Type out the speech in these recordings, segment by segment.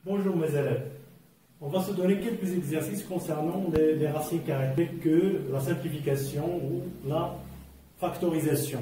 Bonjour mes élèves. On va se donner quelques exercices concernant les racines carrées, telles que la simplification ou la factorisation.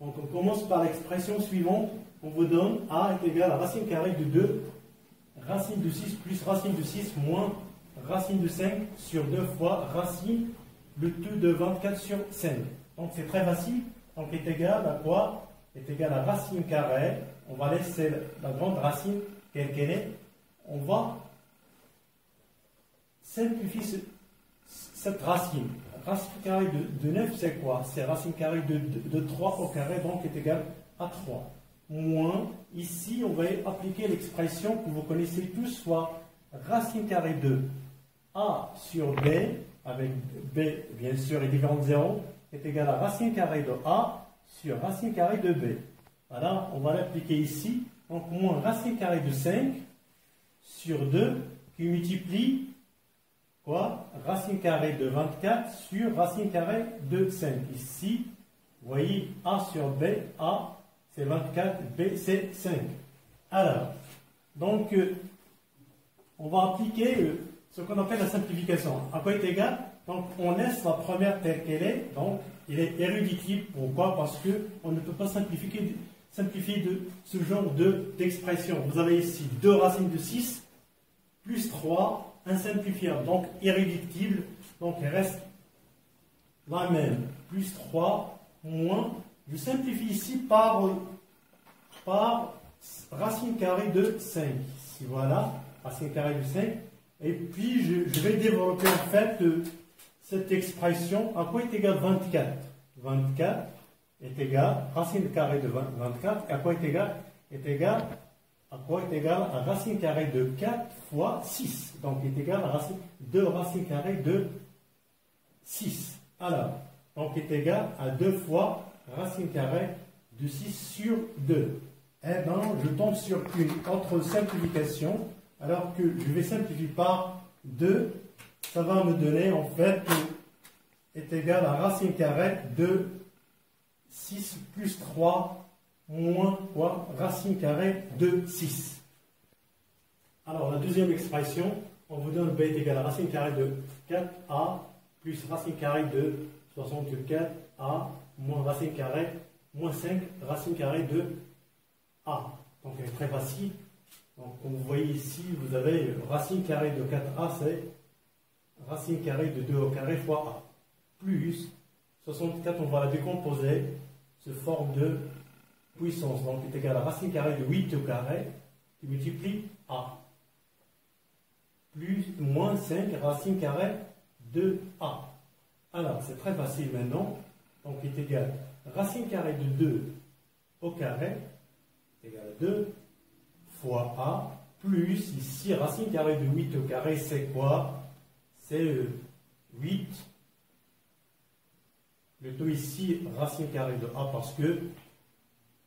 Donc on commence par l'expression suivante. On vous donne a est égal à racine carrée de 2, racine de 6 plus racine de 6 moins racine de 5 sur 2 fois racine de 2 de 24 sur 5. Donc c'est très facile. Donc est égal à quoi? Est égal à racine carrée. On va laisser la grande racine telle qu'elle est. On va simplifier cette racine. Racine carrée de 9, c'est quoi? C'est racine carrée de 3 au carré, donc est égal à 3. Moins, ici, on va appliquer l'expression que vous connaissez tous, soit racine carrée de A sur B, avec B, bien sûr, est différent de 0, est égal à racine carrée de A sur racine carrée de B. Voilà, on va l'appliquer ici. Donc, moins racine carrée de 5 sur 2 qui multiplie quoi? Racine carrée de 24 sur racine carrée de 5. Ici, vous voyez A sur B, A c'est 24, B c'est 5. Alors, donc, on va appliquer ce qu'on appelle la simplification. À quoi est égal? Donc, on laisse la première telle qu'elle est. Donc, il est irréductible. Pourquoi? Parce qu'on ne peut pas simplifier de ce genre d'expression. Vous avez ici 2 racines de 6 plus 3 insimplifiable, donc irréductible. Donc, il reste la même. Plus 3 moins. Je simplifie ici par racine carrée de 5. Ici, voilà, racine carrée de 5. Et puis, je vais développer en fait cette expression. À quoi est égal 24? 24 est égal, racine carrée de 24, à quoi est égal? Est égal, à quoi est égal à racine carrée de 4 fois 6. Donc, est égal à racine de racine carrée de 6. Alors, donc, est égal à 2 fois racine carrée de 6 sur 2. Eh bien, je tombe sur une autre simplification. Alors que je vais simplifier par 2, ça va me donner en fait est égal à racine carrée de 6 plus 3 moins quoi? Racine carrée de 6. Alors la deuxième expression, on vous donne b est égal à racine carrée de 4a plus racine carrée de 64a moins racine carrée moins 5 racine carrée de a. Donc elle est très facile. Donc comme vous voyez ici, vous avez racine carrée de 4a, c'est racine carrée de 2 au carré fois a. Plus 64, on va la décomposer, se forme de puissance. Donc est égal à racine carrée de 8 au carré qui multiplie a. Plus moins 5 racine carrée de a. Alors c'est très facile maintenant. Donc est égal à racine carrée de 2 au carré est égal à 2 fois a plus ici racine carrée de 8 au carré c'est quoi? C'est 8. Plutôt ici racine carrée de a parce que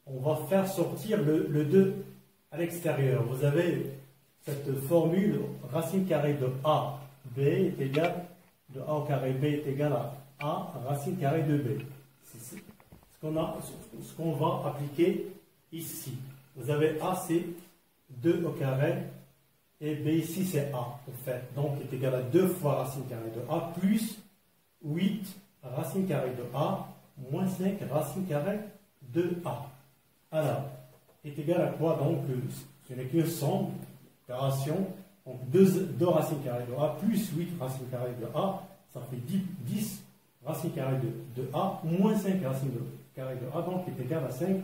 on va faire sortir le 2 à l'extérieur. Vous avez cette formule racine carrée de a b est égal de a au carré b est égal à a racine carrée de b. C'est ce qu'on va appliquer ici. Vous avez a c'est 2 au carré et b ici c'est a en fait. Donc est égal à 2 fois racine carrée de a plus 8 racine carrée de a moins 5 racine carrée de a. Alors, est égal à quoi donc? Ce n'est qu'une somme, opération. Donc 2 racines carrées de a plus 8 racines carrées de a, ça fait 10 racines carrées de a moins 5 racines carrées de a, donc est égal à 5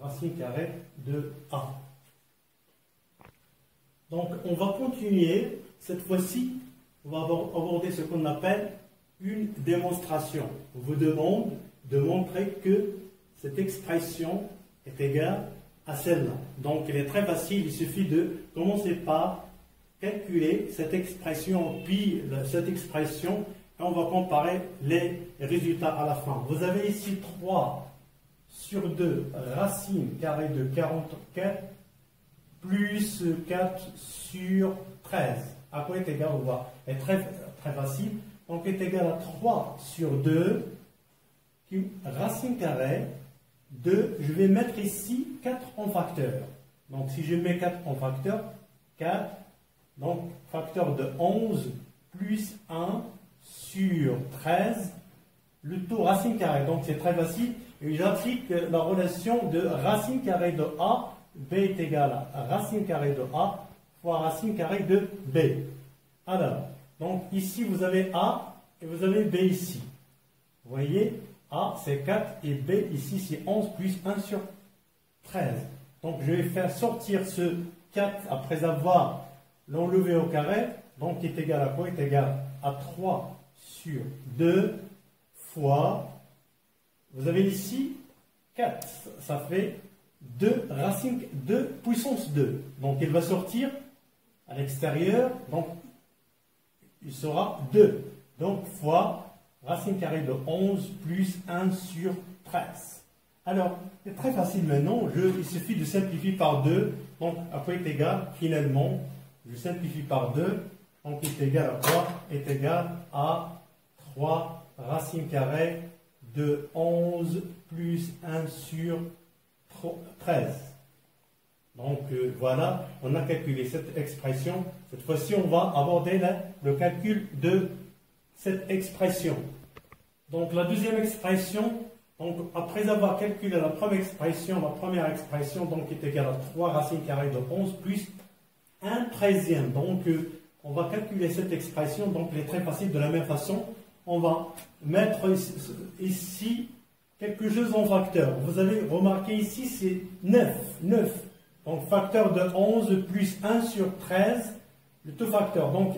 racines carrées de a. Donc on va continuer, cette fois-ci, on va aborder ce qu'on appelle une démonstration. On vous demande de montrer que cette expression est égale à celle-là. Donc, elle est très facile. Il suffit de commencer par calculer cette expression, puis cette expression, et on va comparer les résultats à la fin. Vous avez ici 3 sur 2 racine carrée de 44 plus 4 sur 13. À quoi est égal? On va être très facile. Donc, est égal à 3 sur 2, qui, racine carrée de, je vais mettre ici 4 en facteur. Donc, si je mets 4 en facteur, 4 Donc, facteur de 11 plus 1 sur 13, le tout racine carrée. Donc, c'est très facile. Et j'applique la relation de racine carrée de A, B est égal à racine carrée de A fois racine carrée de B. Alors, donc ici, vous avez A et vous avez B ici. Vous voyez, A, c'est 4 et B, ici, c'est 11 plus 1 sur 13. Donc, je vais faire sortir ce 4 après avoir l'enlevé au carré. Donc, est égal à quoi? Est égal à 3 sur 2 fois, vous avez ici 4. Ça fait 2 racine 2 puissance 2. Donc, il va sortir à l'extérieur. Donc, il sera 2. Donc, fois racine carrée de 11 plus 1 sur 13. Alors, c'est très facile maintenant. Il suffit de simplifier par 2. Donc, à quoi est égal? Finalement, je simplifie par 2. Donc, est égal à quoi? Est égal à 3 racine carrée de 11 plus 1 sur 13. Donc, voilà, on a calculé cette expression. Cette fois-ci, on va aborder le calcul de cette expression. Donc, la deuxième expression, donc, après avoir calculé la première expression, donc, est égale à 3 racine carrée de 11 plus 1 treizième. Donc, on va calculer cette expression. Donc, elle est très facile. De la même façon, on va mettre ici quelque chose en facteur. Vous avez remarqué ici, c'est 9. 9. Donc, facteur de 11 plus 1 sur 13, le tout facteur. Donc,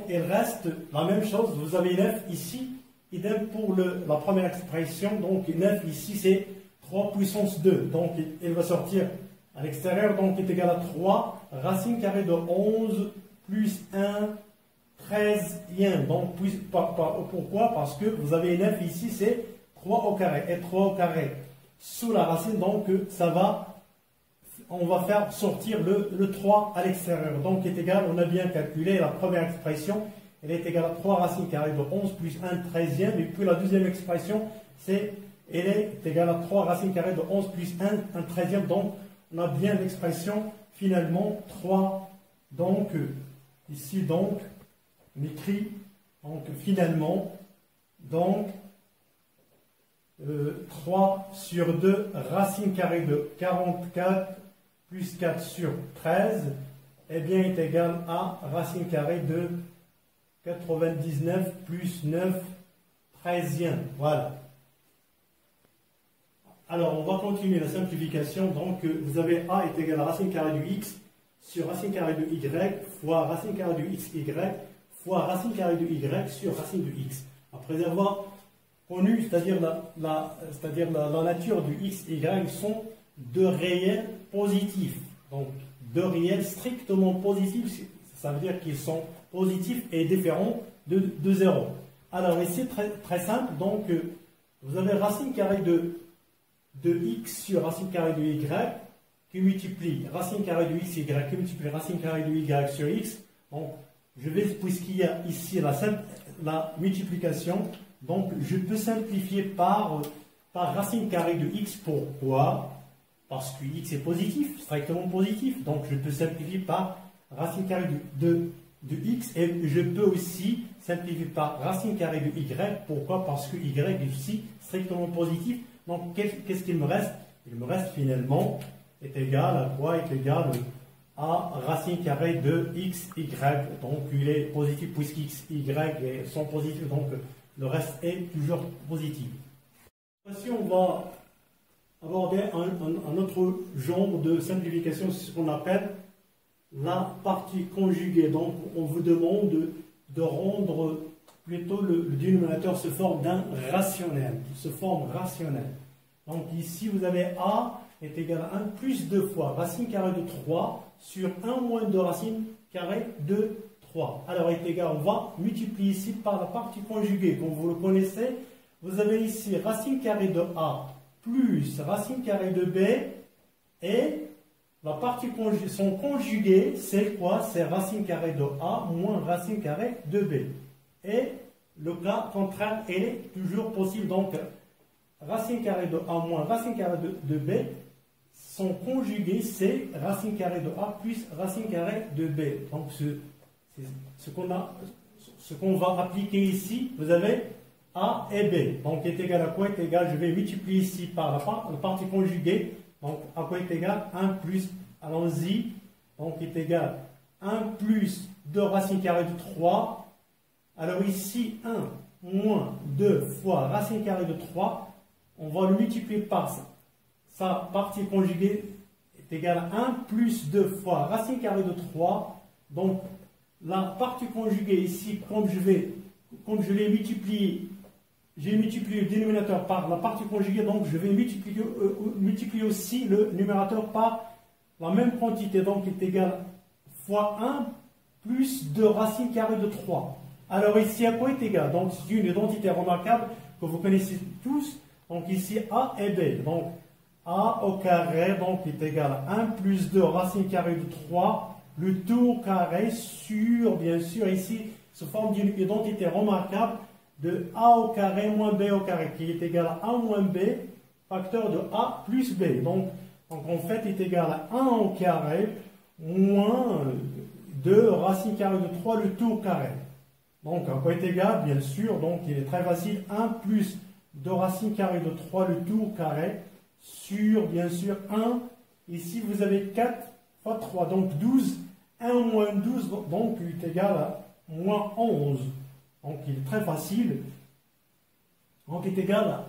il reste la même chose. Vous avez 9 ici. Idem pour la première expression. Donc, 9 ici, c'est 3 puissance 2. Donc, il va sortir à l'extérieur. Donc, il est égal à 3 racine carrée de 11 plus 1 treizième. Donc, pourquoi? Parce que vous avez 9 ici, c'est 3 au carré. Et 3 au carré sous la racine. Donc, on va faire sortir le 3 à l'extérieur. Donc, est égal, on a bien calculé la première expression. Elle est égale à 3 racine carrée de 11 plus 1 treizième. Et puis la deuxième expression, elle est égale à 3 racine carrée de 11 plus 1 treizième. Donc, on a bien l'expression finalement 3. Donc, ici, donc, on écrit donc, finalement, donc, 3 sur 2 racine carrée de 44 plus 4 sur 13, eh bien, est égal à racine carrée de 99 plus 9 treizième. Voilà. Alors, on va continuer la simplification. Donc, vous avez A est égal à racine carrée du x sur racine carrée de y fois racine carrée du xy fois racine carrée de y sur racine de x. Après avoir connu, c'est-à-dire la nature du x et y sont deux réels positifs. Donc, deux réels strictement positifs, ça veut dire qu'ils sont positifs et différents de 0. Alors, ici, très, très simple. Donc, vous avez racine carrée de x sur racine carrée de y qui multiplie racine carrée de xy qui multiplie racine carrée de y sur x. Donc, puisqu'il y a ici la multiplication, donc je peux simplifier par racine carrée de x. Pourquoi? Parce que x est positif, strictement positif. Donc, je peux simplifier par racine carrée de x et je peux aussi simplifier par racine carrée de y. Pourquoi? Parce que y est aussi strictement positif. Donc, qu'est-ce qu'il me reste? Il me reste finalement est égal à quoi? Est égal à racine carrée de x, y. Donc, il est positif puisqu'x, y sont positifs. Donc, le reste est toujours positif. Ici, on va aborder un autre genre de simplification, c'est ce qu'on appelle la partie conjuguée. Donc, on vous demande de rendre plutôt le dénominateur se forme d'un rationnel, se forme rationnel. Donc, ici, vous avez A est égal à 1 plus 2 fois racine carrée de 3 sur 1 moins 2 racine carrée de 3. Alors, est égal, on va multiplier ici par la partie conjuguée. Comme vous le connaissez, vous avez ici racine carrée de A plus racine carrée de B et la partie son conjugué, c'est quoi? C'est racine carrée de A moins racine carrée de B. Et le cas contraire, il est toujours possible. Donc, racine carrée de A moins racine carrée de B, son conjugué, c'est racine carrée de A plus racine carrée de B. Donc, ce qu'on va appliquer ici, vous avez A et B. Donc, est égal à quoi est égal, je vais multiplier ici par la partie conjuguée. Donc, à quoi est égal 1 plus, allons-y. Donc, est égal 1 plus 2 racine carrée de 3. Alors, ici, 1 moins 2 fois racine carrée de 3. On va le multiplier par ça. Sa partie conjuguée est égale à 1 plus 2 fois racine carrée de 3. Donc, la partie conjuguée ici, comme je l'ai multiplié, j'ai multiplié le dénominateur par la partie conjuguée, donc je vais multiplier aussi le numérateur par la même quantité, donc est égal fois 1 plus 2 racine carrée de 3. Alors ici, à quoi est égal? Donc c'est une identité remarquable que vous connaissez tous. Donc ici, A et B. Donc A au carré, donc est égal à 1 plus 2 racine carrée de 3, le tout au carré sur, bien sûr, ici, sous forme d'une identité remarquable de A au carré moins B au carré, qui est égal à A moins B, facteur de A plus B. Donc en fait, est égal à 1 au carré moins 2 racine carrée de 3, le tout au carré. Donc à quoi est égal? Bien sûr, donc il est très facile, 1 plus 2 racine carrée de 3, le tout au carré, sur, bien sûr, 1. Ici, vous avez 4 fois 3, donc 12. 1 moins 12, donc il est égal à moins 11. Donc il est très facile. Donc il est égal à,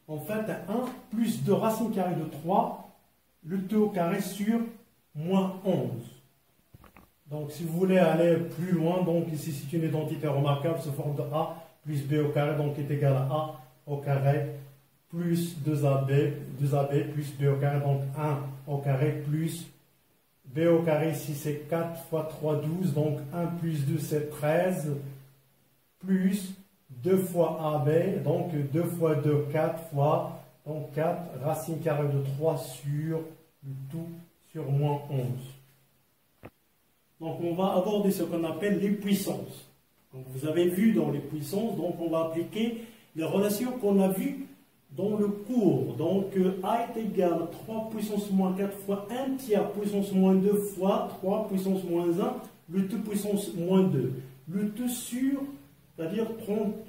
en fait, à 1 plus 2 racine carrée de 3, le tout au carré sur moins 11. Donc si vous voulez aller plus loin, donc ici c'est une identité remarquable sous forme de A plus B au carré, donc est égal à A au carré plus 2AB plus B au carré, donc 1 au carré plus B au carré, ici c'est 4 fois 3, 12, donc 1 plus 2 c'est 13, plus 2 fois AB, donc 2 fois 2, 4 fois, donc 4 racine carrée de 3 sur le tout sur moins 11. Donc on va aborder ce qu'on appelle les puissances. Donc, vous avez vu dans les puissances, donc on va appliquer les relations qu'on a vues dans le cours. Donc A est égal à 3 puissance moins 4 fois 1 tiers puissance moins 2 fois 3 puissance moins 1, le tout puissance moins 2. Le tout sur, c'est-à-dire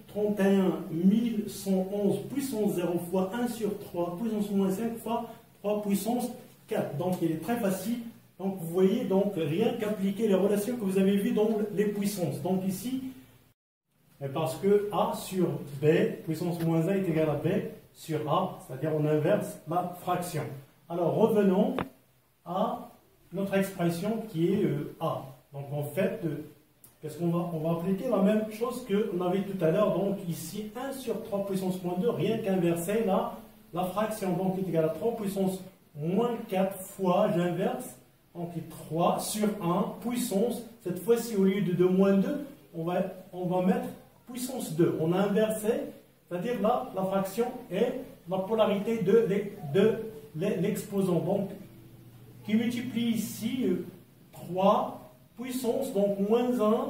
31 111 puissance 0 fois 1 sur 3 puissance moins 5 fois 3 puissance 4. Donc il est très facile. Donc vous voyez, donc rien qu'appliquer les relations que vous avez vues dans les puissances. Donc ici, parce que A sur B, puissance moins 1 est égal à B sur A, c'est-à-dire on inverse la fraction. Alors revenons à notre expression qui est A. Donc en fait, qu'est-ce qu'on va? On va appliquer la même chose qu'on avait tout à l'heure. Donc ici, 1 sur 3 puissance moins 2, rien qu'inverser la fraction. Donc est égal à 3 puissance moins 4 fois, j'inverse. Donc 3 sur 1 puissance, cette fois-ci au lieu de 2 moins 2, on va mettre puissance 2. On a inversé, c'est-à-dire là, la fraction est la polarité de l'exposant. Donc, qui multiplie ici 3 puissance, donc moins 1,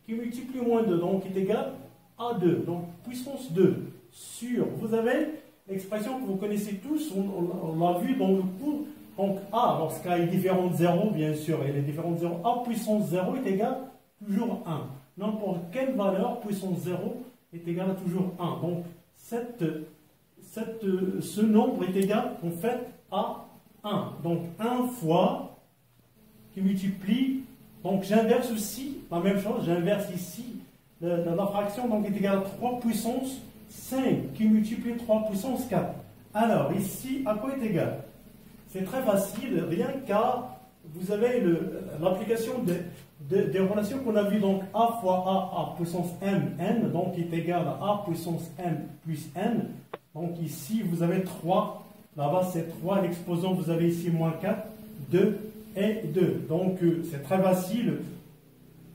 qui multiplie moins 2, donc est égal à 2. Donc, puissance 2 sur, vous avez l'expression que vous connaissez tous, on l'a vu dans le cours. Donc A, lorsqu'A est différent de 0, bien sûr, elle est différente de 0, A puissance 0 est égal toujours 1. N'importe quelle valeur puissance 0 est égal à toujours 1. Donc ce nombre est égal en fait à 1. Donc 1 fois qui multiplie, donc j'inverse aussi la même chose, j'inverse ici la fraction, donc est égal à 3 puissance 5 qui multiplie 3 puissance 4. Alors ici, à quoi est égal? C'est très facile, rien qu'à, vous avez l'application des relations qu'on a vues, donc A fois A puissance M, N, donc est égal à A puissance M plus N. Donc ici, vous avez 3, là-bas c'est 3, l'exposant, vous avez ici moins 4, 2 et 2. Donc c'est très facile.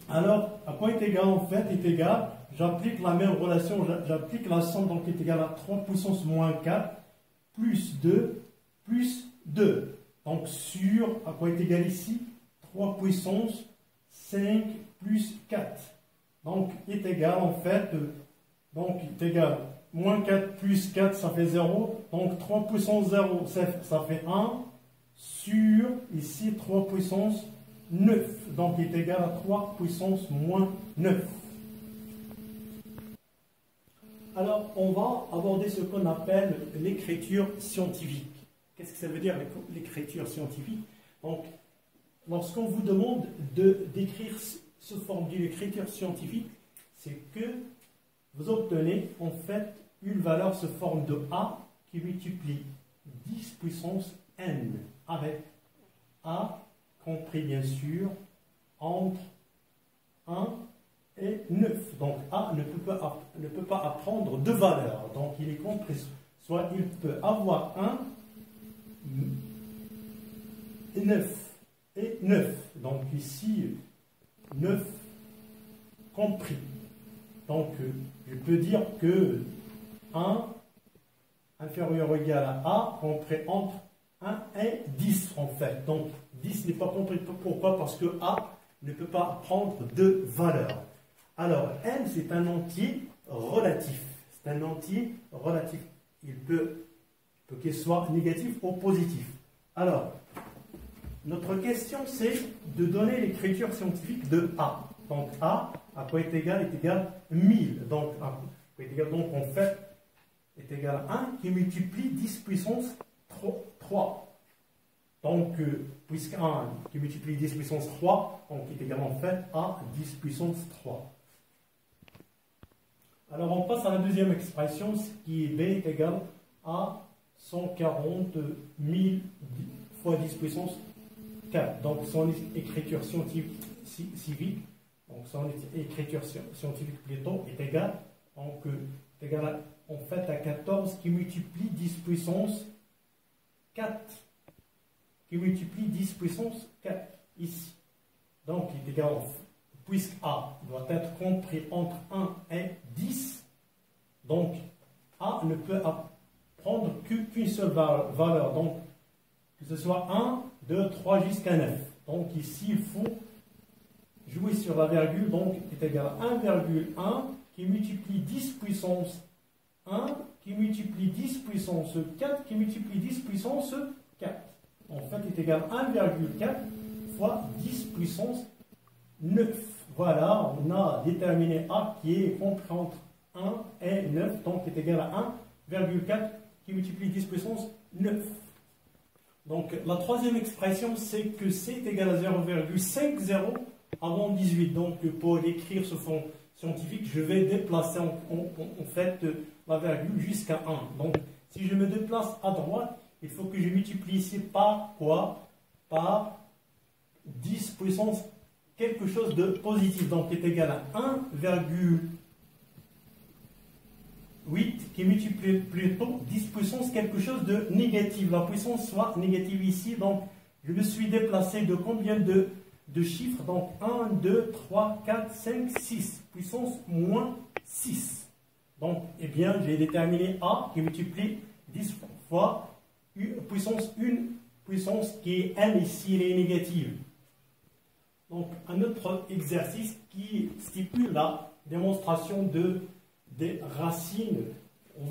Alors, à quoi est égal en fait? Est égal, j'applique la même relation, j'applique la somme, donc est égal à 3 puissance moins 4 plus 2 plus 2. Donc sur, à quoi est égal ici? 3 puissance 5 plus 4. Donc est égal en fait, donc est égal, moins 4 plus 4 ça fait 0. Donc 3 puissance 0 ça fait 1. sur, ici, 3 puissance 9. Donc, il est égal à 3 puissance moins 9. Alors, on va aborder ce qu'on appelle l'écriture scientifique. Qu'est-ce que ça veut dire, l'écriture scientifique? Donc, lorsqu'on vous demande d'écrire sous forme d'une écriture scientifique, c'est que vous obtenez en fait une valeur sous forme de A qui multiplie 10 puissance n, avec A compris bien sûr entre 1 et 9. Donc A ne peut pas prendre deux valeurs. Donc il est compris, soit il peut avoir 1, 9 et 9. Donc ici, 9 compris. Donc je peux dire que 1 inférieur ou égal à A compris entre 1 et 10 en fait. Donc 10 n'est pas compris. Pourquoi? Parce que A ne peut pas prendre deux valeurs. Alors n, c'est un entier relatif. C'est un entier relatif. Il peut qu'il soit négatif ou positif. Alors, notre question, c'est de donner l'écriture scientifique de A. Donc A, à quoi est égal? Est égal à 1000. Donc, A est égal, donc en fait, est égal à 1 qui multiplie 10 puissance 3. Donc, puisque 1 qui multiplie 10 puissance 3, donc est égal en fait à 10 puissance 3. Alors, on passe à la deuxième expression, ce qui est B est égal à 140 000 fois 10 puissance 4. Donc, son écriture scientifique, donc son écriture scientifique plutôt, est égale, donc, est égal en fait à 14 qui multiplie 10 puissance 4. Qui multiplie 10 puissance 4 ici. Donc, il est égal, puisque A doit être compris entre 1 et 10, donc A ne peut prendre qu'une seule valeur, donc que ce soit 1, 2, 3 jusqu'à 9. Donc ici, il faut jouer sur la virgule, donc est égal à 1,1 qui multiplie 10 puissance 1, qui multiplie 10 puissance 4, qui multiplie 10 puissance 4. En fait, est égal à 1,4 fois 10 puissance 9. Voilà, on a déterminé A qui est compris entre 1 et 9, donc est égal à 1,4 qui multiplie 10 puissance 9. Donc la troisième expression, c'est que C est égal à 0,50 avant 18. Donc pour l'écrire sous forme scientifique, je vais déplacer en fait la virgule jusqu'à 1. Donc si je me déplace à droite, il faut que je multiplie ici par quoi? Par 10 puissance quelque chose de positif. Donc est égal à 1,8 qui multiplie plutôt 10 puissance quelque chose de négatif. La puissance soit négative ici. Donc je me suis déplacé de combien de chiffres? Donc 1, 2, 3, 4, 5, 6. Puissance moins 6. Donc, eh bien, j'ai déterminé A qui multiplie 10 fois puissance 1, puissance qui est n ici, elle est négative. Donc, un autre exercice qui stipule la démonstration des racines. On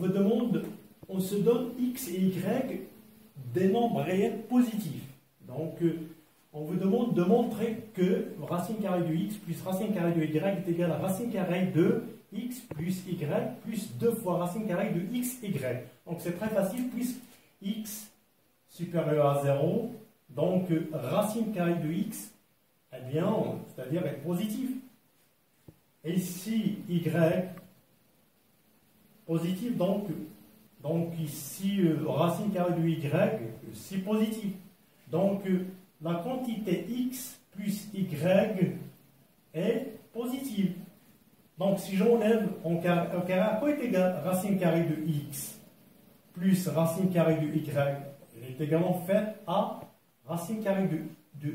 se donne x et y des nombres réels positifs. Donc, on vous demande de montrer que racine carrée de x plus racine carrée de y est égal à racine carrée de x plus y plus 2 fois racine carrée de x, y. Donc, c'est très facile puisque x supérieur à 0, donc racine carrée de x, eh bien, c'est-à-dire est positif. Et ici, y positif, donc ici, racine carrée de y, c'est positif. Donc, la quantité x plus y est positive. Donc, si j'enlève en carré, à quoi est égal racine carrée de x plus racine carrée de y? Il est égal en fait à racine carrée de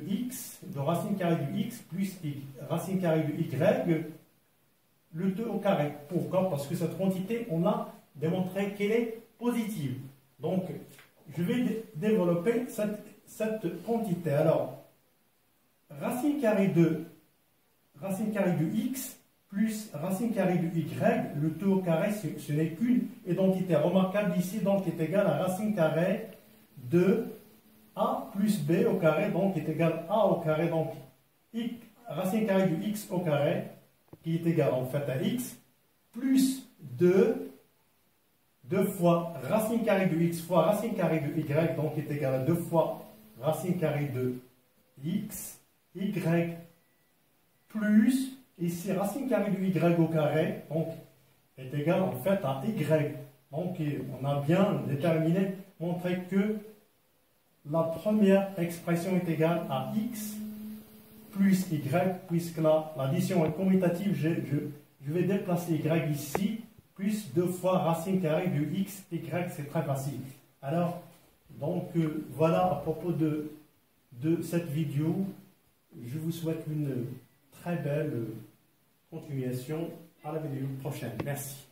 x, de racine carrée de x plus racine carrée de y, le 2 au carré. Pourquoi? Parce que cette quantité, on a démontré qu'elle est positive. Donc, je vais développer cette quantité. Alors, racine carrée de x plus racine carrée de y, le 2 au carré, ce n'est qu'une identité remarquable ici, donc est égal à racine carrée de a plus b au carré, donc est égal à a au carré, donc racine carrée du x au carré, qui est égal en fait à x, plus 2 fois racine carrée de x fois racine carrée de y, donc est égal à 2 fois racine carrée de x, y, plus, ici racine carrée de y au carré, donc est égal en fait à y. Donc on a bien déterminé, montré que la première expression est égale à x plus y, puisque l'addition est commutative, je vais déplacer y ici, plus 2 fois racine carrée de x, y, c'est très facile. Alors, donc voilà à propos de cette vidéo. Je vous souhaite une très belle continuation à la vidéo prochaine. Merci.